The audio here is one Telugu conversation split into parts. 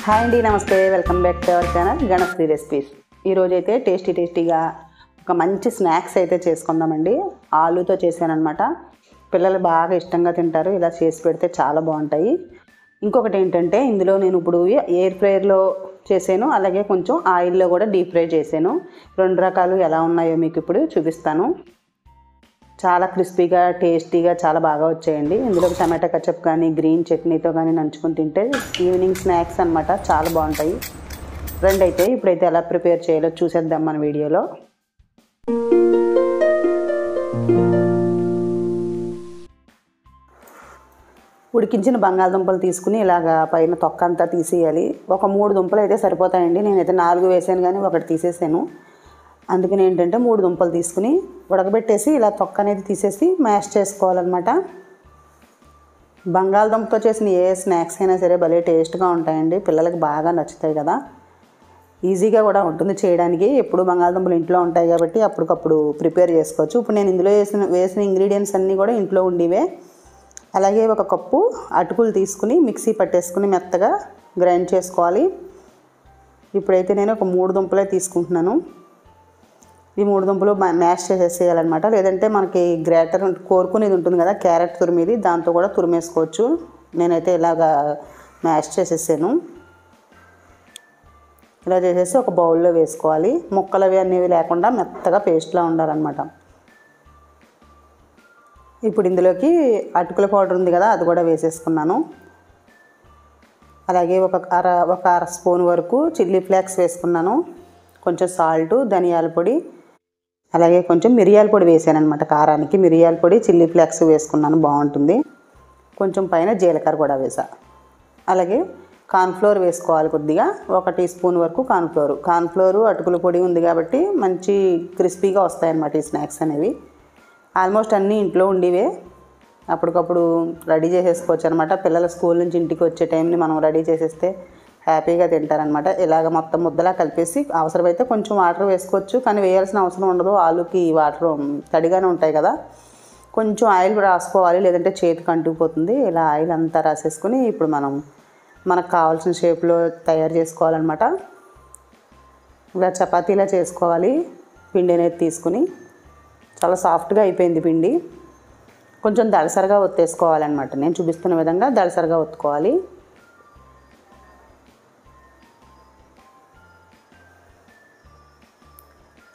హాయ్ అండి, నమస్తే. Welcome back to our channel Ganasri recipes. ఈరోజైతే టేస్టీగా ఒక మంచి స్నాక్స్ అయితే చేసుకుందామండి. ఆలూతో చేశానమాట. పిల్లలు బాగా ఇష్టంగా తింటారు. ఇలా చేసి పెడితే చాలా బాగుంటాయి. ఇంకొకటి ఏంటంటే, ఇందులో నేను ఇప్పుడు ఎయిర్ ఫ్రైయర్లో చేశాను, అలాగే కొంచెం ఆయిల్లో కూడా డీప్ ఫ్రై చేశాను. రెండు రకాలు ఎలా ఉన్నాయో మీకు ఇప్పుడు చూపిస్తాను. చాలా క్రిస్పీగా టేస్టీగా చాలా బాగా వచ్చాయండి. ఇందులో టమాటా కచప్ కానీ గ్రీన్ చట్నీతో కానీ నంచుకొని తింటే ఈవినింగ్ స్నాక్స్ అనమాట, చాలా బాగుంటాయి. రెండైతే ఇప్పుడైతే ఎలా ప్రిపేర్ చేయాలో చూసేద్దాం మన వీడియోలో. ఉడికించిన బంగాళదుంపలు తీసుకుని ఇలాగా పైన తొక్క అంతా తీసేయాలి. ఒక 3 దుంపలు అయితే సరిపోతాయండి. నేనైతే 4 వేసాను కానీ ఒకటి తీసేసాను. అందుకని ఏంటంటే 3 దుంపలు తీసుకుని ఉడకబెట్టేసి ఇలా తొక్క అనేది తీసేసి మ్యాష్ చేసుకోవాలన్నమాట. బంగాళదుంపతో చేసిన ఏ స్నాక్స్ అయినా సరే భలే టేస్ట్గా ఉంటాయండి. పిల్లలకి బాగా నచ్చుతాయి కదా. ఈజీగా కూడా ఉంటుంది చేయడానికి. ఎప్పుడు బంగాళదుంపలు ఇంట్లో ఉంటాయి కాబట్టి అప్పటికప్పుడు ప్రిపేర్ చేసుకోవచ్చు. ఇప్పుడు నేను ఇందులో వేసిన ఇంగ్రీడియంట్స్ అన్నీ కూడా ఇంట్లో ఉండివే. అలాగే ఒక కప్పు అటుకులు తీసుకుని మిక్సీ పట్టేసుకుని మెత్తగా గ్రైండ్ చేసుకోవాలి. ఇప్పుడైతే నేను ఒక 3 దుంపలే తీసుకుంటున్నాను. ఈ 3 దుంపలు మ్యాష్ చేసేసేయాలన్నమాట. లేదంటే మనకి గ్రేటర్ కోరుకునేది ఉంటుంది కదా, క్యారెట్ తురిమేది, దాంతో కూడా తురిమేసుకోవచ్చు. నేనైతే ఇలాగా మ్యాష్ చేసేసాను. ఇలా చేసేసి ఒక బౌల్లో వేసుకోవాలి. ముక్కలు అవి అనేవి లేకుండా మెత్తగా పేస్ట్లా ఉండాలన్నమాట. ఇప్పుడు ఇందులోకి అటుకుల పౌడర్ ఉంది కదా, అది కూడా వేసేసుకున్నాను. అలాగే ఒక అర స్పూన్ వరకు చిల్లీ ఫ్లేక్స్ వేసుకున్నాను. కొంచెం సాల్టు, ధనియాల పొడి, అలాగే కొంచెం మిరియాల పొడి వేసాను అనమాట. కారానికి మిరియాల పొడి, చిల్లీ ఫ్లేక్స్ వేసుకున్నాను, బాగుంటుంది. కొంచెం పైన జీలకర్ర కూడా వేసా. అలాగే కార్న్ఫ్లోర్ వేసుకోవాలి కొద్దిగా, 1 టీ స్పూన్ వరకు కార్న్ఫ్లోరు అటుకుల పొడి ఉంది కాబట్టి మంచి క్రిస్పీగా వస్తాయన్నమాట ఈ స్నాక్స్ అనేవి. ఆల్మోస్ట్ అన్నీ ఇంట్లో ఉండివే, అప్పటికప్పుడు రెడీ చేసేసుకోవచ్చు అనమాట. పిల్లల స్కూల్ నుంచి ఇంటికి వచ్చే టైంని మనం రెడీ చేసేస్తే హ్యాపీగా తింటారనమాట. ఇలాగ మొత్తం ముద్దలా కలిపేసి అవసరమైతే కొంచెం వాటర్ వేసుకోవచ్చు, కానీ వేయాల్సిన అవసరం ఉండదు. ఆలుకి వాటర్ తడిగానే ఉంటాయి కదా. కొంచెం ఆయిల్ రాసుకోవాలి, లేదంటే చేతికి అంటుకుపోతుంది. ఇలా ఆయిల్ అంతా రాసేసుకుని ఇప్పుడు మనకు కావాల్సిన షేప్లో తయారు చేసుకోవాలన్నమాట. ఇలా చపాతీలా చేసుకోవాలి. పిండి అనేది తీసుకుని చాలా సాఫ్ట్గా అయిపోయింది పిండి. కొంచెం దళసరిగా ఒత్తేసుకోవాలన్నమాట. నేను చూపిస్తున్న విధంగా దళసరిగా ఒత్తుకోవాలి.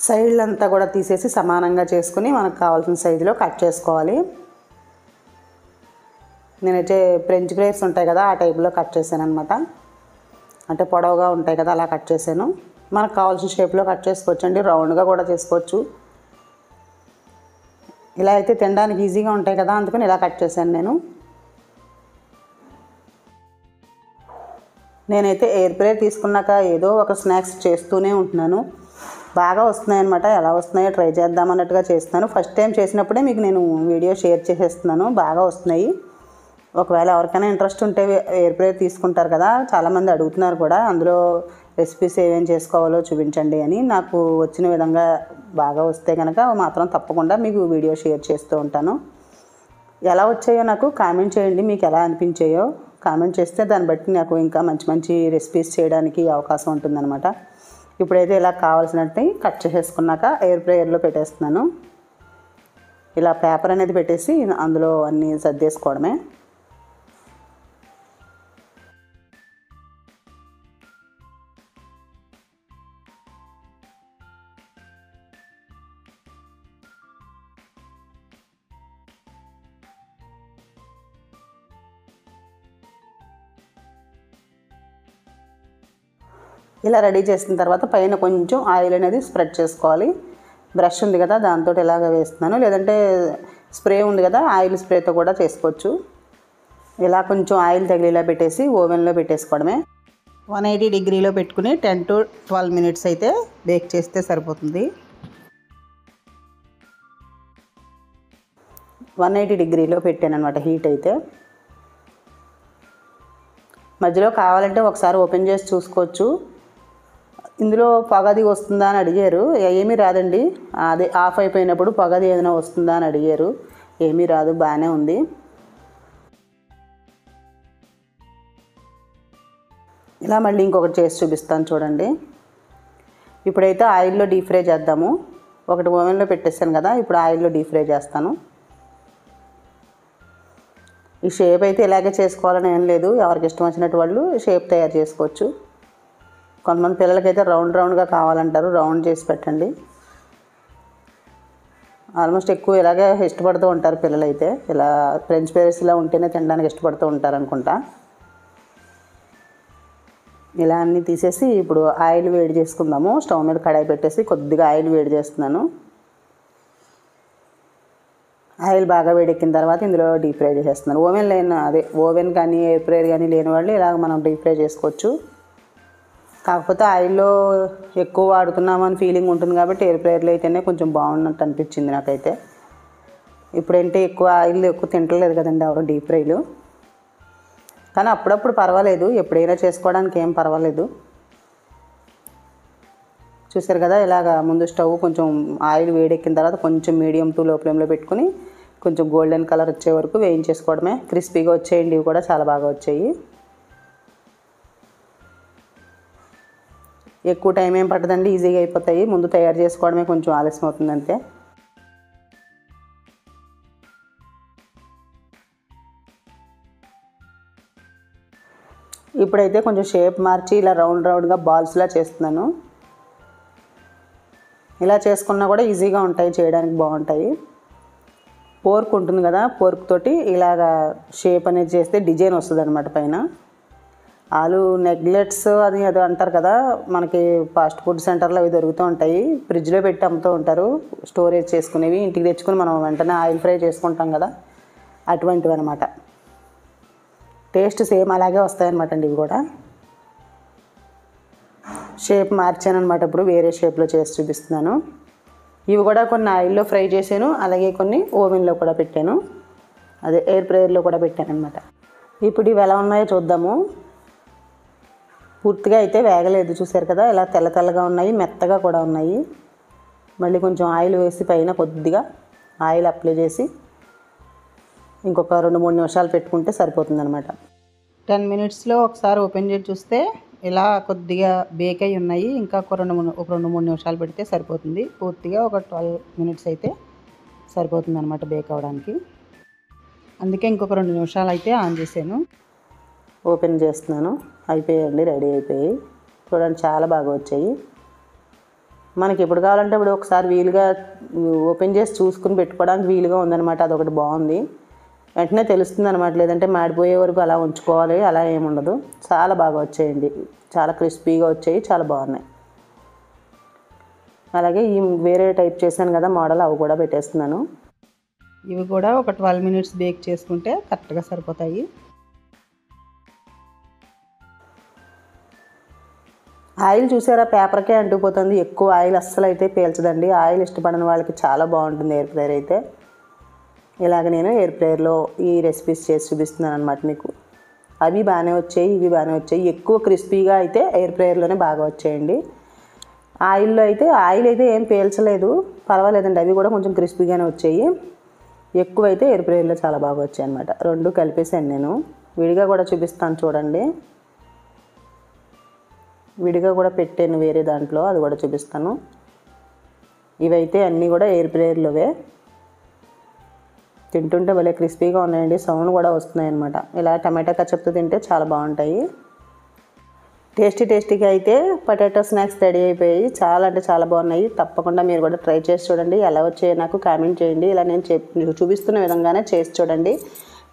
సైడ్లంతా కూడా తీసేసి సమానంగా చేసుకుని మనకు కావాల్సిన సైజులో కట్ చేసుకోవాలి. నేనైతే ఫ్రెంచ్ ఫ్రైస్ ఉంటాయి కదా, ఆ టైప్లో కట్ చేశాను అనమాట. అంటే పొడవుగా ఉంటాయి కదా, అలా కట్ చేశాను. మనకు కావాల్సిన షేప్లో కట్ చేసుకోవచ్చు అండి. రౌండ్గా కూడా చేసుకోవచ్చు. ఇలా అయితే తినడానికి ఈజీగా ఉంటాయి కదా, అందుకని ఇలా కట్ చేశాను నేను. నేనైతే ఎయిర్ ఫ్రైయర్ తీసుకున్నాక ఏదో ఒక స్నాక్స్ చేస్తూనే ఉంటున్నాను. బాగా వస్తున్నాయి అనమాట. ఎలా వస్తున్నాయో ట్రై చేద్దామన్నట్టుగా చేస్తున్నాను. ఫస్ట్ టైం చేసినప్పుడే మీకు నేను వీడియో షేర్ చేసేస్తున్నాను. బాగా వస్తున్నాయి. ఒకవేళ ఎవరికైనా ఇంట్రెస్ట్ ఉంటే ఎయిర్ ఫ్రైయర్ తీసుకుంటారు కదా, చాలామంది అడుగుతున్నారు కూడా, అందులో రెసిపీస్ ఏమేమి చేసుకోవాలో చూపించండి అని. నాకు వచ్చిన విధంగా బాగా వస్తే కనుక మాత్రం తప్పకుండా మీకు వీడియో షేర్ చేస్తూ ఉంటాను. ఎలా వచ్చాయో నాకు కామెంట్ చేయండి. మీకు ఎలా అనిపించాయో కామెంట్ చేస్తే దాన్ని బట్టి నాకు ఇంకా మంచి రెసిపీస్ చేయడానికి అవకాశం ఉంటుందన్నమాట. ఇప్పుడైతే ఇలా కావాల్సినట్టు కట్ చేసేసుకున్నాక ఎయిర్ ఫ్రైయర్లో పెట్టేస్తున్నాను. ఇలా పేపర్ అనేది పెట్టేసి అందులో అన్నీ సర్దేసుకోవడమే. ఇలా రెడీ చేసిన తర్వాత పైన కొంచెం ఆయిల్ అనేది స్ప్రెడ్ చేసుకోవాలి. బ్రష్ ఉంది కదా, దాంతో ఇలాగ వేస్తున్నాను. లేదంటే స్ప్రే ఉంది కదా, ఆయిల్ స్ప్రేతో కూడా చేసుకోవచ్చు. ఇలా కొంచెం ఆయిల్ తగిలేలా పెట్టేసి ఓవెన్లో పెట్టేసుకోవడమే. 180 డిగ్రీలో పెట్టుకుని 10 to 12 మినిట్స్ అయితే బేక్ చేస్తే సరిపోతుంది. 180 డిగ్రీలో పెట్టాను అనమాట హీట్ అయితే. మధ్యలో కావాలంటే ఒకసారి ఓపెన్ చేసి చూసుకోవచ్చు. ఇందులో పొగది వస్తుందా అని అడిగారు. ఏమీ రాదండి. అది ఆఫ్ అయిపోయినప్పుడు పొగది ఏదైనా వస్తుందా అని అడిగారు. ఏమీ రాదు, బాగానే ఉంది. ఇలా మళ్ళీ ఇంకొకటి చేసి చూపిస్తాను చూడండి. ఇప్పుడైతే ఆయిల్లో డీప్ ఫ్రై చేద్దాము. ఒకటి ఓవెన్లో పెట్టేసాను కదా, ఇప్పుడు ఆయిల్లో డీప్ ఫ్రై చేస్తాను. ఈ షేప్ అయితే ఇలాగే చేసుకోవాలని ఏం లేదు, ఎవరికి ఇష్టం వచ్చినట్టు వాళ్ళు షేప్ తయారు చేసుకోవచ్చు. కొంతమంది పిల్లలకైతే రౌండ్గా కావాలంటారు, రౌండ్ చేసి పెట్టండి. ఆల్మోస్ట్ ఎక్కువ ఇలాగే ఇష్టపడుతూ ఉంటారు పిల్లలైతే, ఇలా ఫ్రెంచ్ ఫ్రైస్ ఇలా ఉంటేనే తినడానికి ఇష్టపడుతూ ఉంటారు అనుకుంటా. ఇలా అన్నీ తీసేసి ఇప్పుడు ఆయిల్ వేడి చేసుకుందాము. స్టవ్ మీద కడాయి పెట్టేసి కొద్దిగా ఆయిల్ వేడి చేస్తున్నాను. ఆయిల్ బాగా వేడెక్కిన తర్వాత ఇందులో డీప్ ఫ్రై చేసేస్తున్నాను. ఓవెన్ కానీ ఎయిర్ ఫ్రైయర్ కానీ లేని వాళ్ళు ఇలాగ మనం డీప్ ఫ్రై చేసుకోవచ్చు. కాకపోతే ఆయిల్లో ఎక్కువ వాడుతున్నామని ఫీలింగ్ ఉంటుంది కాబట్టి ఎయిర్ ఫ్రైయర్లో అయితేనే కొంచెం బాగున్నట్టు అనిపించింది నాకైతే. ఇప్పుడంటే ఎక్కువ ఆయిల్ ఎక్కువ తింటలేదు కదండి ఎవరు డీప్ ఫ్రైలు, కానీ అప్పుడప్పుడు పర్వాలేదు, ఎప్పుడైనా చేసుకోవడానికి ఏం పర్వాలేదు. చూసారు కదా, ఇలాగ ముందు స్టవ్ కొంచెం ఆయిల్ వేడెక్కిన తర్వాత కొంచెం మీడియం టు లో ఫ్లేమ్లో పెట్టుకుని కొంచెం గోల్డెన్ కలర్ వచ్చే వరకు వేయించేసుకోవడమే. క్రిస్పీగా వచ్చేయండి, ఇవి కూడా చాలా బాగా వచ్చాయి. ఎక్కువ టైం ఏం పట్టదండి, ఈజీగా అయిపోతాయి. ముందు తయారు చేసుకోవడమే కొంచెం ఆలస్యం అవుతుంది అంతే. ఇప్పుడైతే కొంచెం షేప్ మార్చి ఇలా రౌండ్గా బాల్స్లా చేస్తున్నాను. ఇలా చేసుకున్నా కూడా ఈజీగా ఉంటాయి, చేయడానికి బాగుంటాయి. పోర్క్ ఉంటుంది కదా, పోర్క్ తోటి ఇలాగా షేప్ అనేది చేస్తే డిజైన్ వస్తుంది అనమాట పైన. ఆలు నెగ్లెట్స్ అది అంటారు కదా, మనకి ఫాస్ట్ ఫుడ్ సెంటర్లో అవి దొరుకుతూ ఉంటాయి, ఫ్రిడ్జ్లో పెట్టి అమ్ముతూ ఉంటారు, స్టోరేజ్ చేసుకునేవి. ఇంటికి తెచ్చుకొని మనం వెంటనే ఆయిల్ ఫ్రై చేసుకుంటాం కదా, అటువంటివి అనమాట. టేస్ట్ సేమ్ అలాగే వస్తాయన్నమాట అండి. ఇవి కూడా షేప్ మార్చాను అనమాట, ఇప్పుడు వేరే షేప్లో చేసి చూపిస్తున్నాను. ఇవి కూడా కొన్ని ఆయిల్లో ఫ్రై చేశాను, అలాగే కొన్ని ఓవెన్లో కూడా పెట్టాను, అదే ఎయిర్ ఫ్రైయర్లో కూడా పెట్టాను అనమాట. ఇప్పుడు ఇవి ఎలా ఉన్నాయో చూద్దాము. పూర్తిగా అయితే వేగలేదు, చూసారు కదా, ఇలా తెల్లగా ఉన్నాయి, మెత్తగా కూడా ఉన్నాయి. మళ్ళీ కొంచెం ఆయిల్ వేసి పైన కొద్దిగా ఆయిల్ అప్లై చేసి ఇంకొక 2-3 నిమిషాలు పెట్టుకుంటే సరిపోతుంది అనమాట. 10 మినిట్స్లో ఒకసారి ఓపెన్ చేసి చూస్తే ఇలా కొద్దిగా బేక్ అయి ఉన్నాయి. ఇంకా ఒక 2-3 నిమిషాలు పెడితే సరిపోతుంది. పూర్తిగా ఒక 12 మినిట్స్ అయితే సరిపోతుంది అనమాట బేక్ అవ్వడానికి. అందుకే ఇంకొక 2 నిమిషాలు అయితే ఆన్ చేశాను. ఓపెన్ చేస్తున్నాను. అయిపోయాయండి, రెడీ అయిపోయాయి. చూడండి చాలా బాగా వచ్చాయి. మనకి ఎప్పుడు కావాలంటే ఇప్పుడు ఒకసారి వీలుగా ఓపెన్ చేసి చూసుకుని పెట్టుకోవడానికి వీలుగా ఉందన్నమాట. అదొకటి బాగుంది, వెంటనే తెలుస్తుంది అనమాట. లేదంటే మాడిపోయే వరకు అలా ఉంచుకోవాలి, అలా ఏముండదు. చాలా బాగా వచ్చాయండి, చాలా క్రిస్పీగా వచ్చాయి, చాలా బాగున్నాయి. అలాగే ఈ వేరే టైప్ చేశాను కదా మోడల్, అవి కూడా పెట్టేస్తున్నాను. ఇవి కూడా ఒక 12 మినిట్స్ బేక్ చేసుకుంటే కరెక్ట్గా సరిపోతాయి. ఆయిల్ చూసారా, పేపర్కే అంటుకుపోతుంది. ఎక్కువ ఆయిల్ అస్సలు అయితే పీల్చదండి. ఆయిల్ ఇష్టపడని వాళ్ళకి చాలా బాగుంటుంది ఎయిర్ ఫ్రైయర్ అయితే. ఇలాగ నేను ఎయిర్ ఫ్రైయర్లో ఈ రెసిపీస్ చేసి చూపిస్తున్నాను అనమాట మీకు. అవి బాగానే వచ్చాయి, ఇవి బాగానే వచ్చాయి. ఎక్కువ క్రిస్పీగా అయితే ఎయిర్ ఫ్రైయర్లోనే బాగా వచ్చాయండి. ఆయిల్లో అయితే ఆయిల్ అయితే ఏం పీల్చలేదు, పర్వాలేదండి. అవి కూడా కొంచెం క్రిస్పీగానే వచ్చాయి. ఎక్కువ అయితే ఎయిర్ ఫ్రైయర్లో చాలా బాగా వచ్చాయి అనమాట. రెండు కలిపేసాను నేను. విడిగా కూడా చూపిస్తాను చూడండి, విడిగా కూడా పెట్టాను వేరే దాంట్లో, అది కూడా చూపిస్తాను. ఇవైతే అన్నీ కూడా ఎయిర్ ఫ్రైయర్లోవే. తింటుంటే భలే క్రిస్పీగా ఉన్నాయండి, సౌండ్ కూడా వస్తున్నాయి అనమాట. ఇలా టమాటా కచప్తో తింటే చాలా బాగుంటాయి. టేస్టీగా అయితే పొటాటో స్నాక్స్ రెడీ అయిపోయాయి. చాలా అంటే చాలా బాగున్నాయి. తప్పకుండా మీరు కూడా ట్రై చేసి చూడండి. ఎలా వచ్చాయో నాకు కామెంట్ చేయండి. ఇలా నేను చూపిస్తున్న విధంగానే చేసి చూడండి.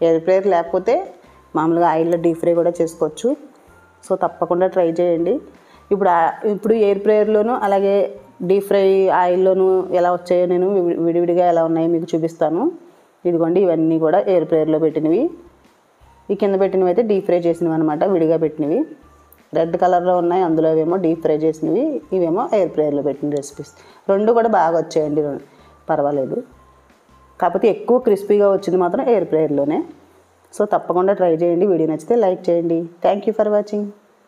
ఎయిర్ ఫ్రైయర్ లేకపోతే మామూలుగా ఆయిల్లో డీప్ ఫ్రై కూడా చేసుకోవచ్చు. సో తప్పకుండా ట్రై చేయండి. ఇప్పుడు ఎయిర్ ఫ్రైయర్లోను అలాగే డీప్ ఫ్రై ఆయిల్లోనూ ఎలా వచ్చాయో నేను విడివిడిగా ఎలా ఉన్నాయో మీకు చూపిస్తాను. ఇదిగోండి, ఇవన్నీ కూడా ఎయిర్ ఫ్రైయర్లో పెట్టినవి. ఈ కింద పెట్టినవి అయితే డీప్ ఫ్రై చేసినవి అనమాట, విడిగా పెట్టినవి. రెడ్ కలర్లో ఉన్నాయి, అందులో ఏమో డీప్ ఫ్రై చేసినవి, ఇవేమో ఎయిర్ ఫ్రైయర్లో పెట్టిన రెసిపీస్. రెండు కూడా బాగా వచ్చాయండి, పర్వాలేదు. కాకపోతే ఎక్కువ క్రిస్పీగా వచ్చింది మాత్రం ఎయిర్ ఫ్రైయర్లోనే. సో తప్పకుండా ట్రై చేయండి. వీడియో నచ్చితే లైక్ చేయండి. Thank you for watching.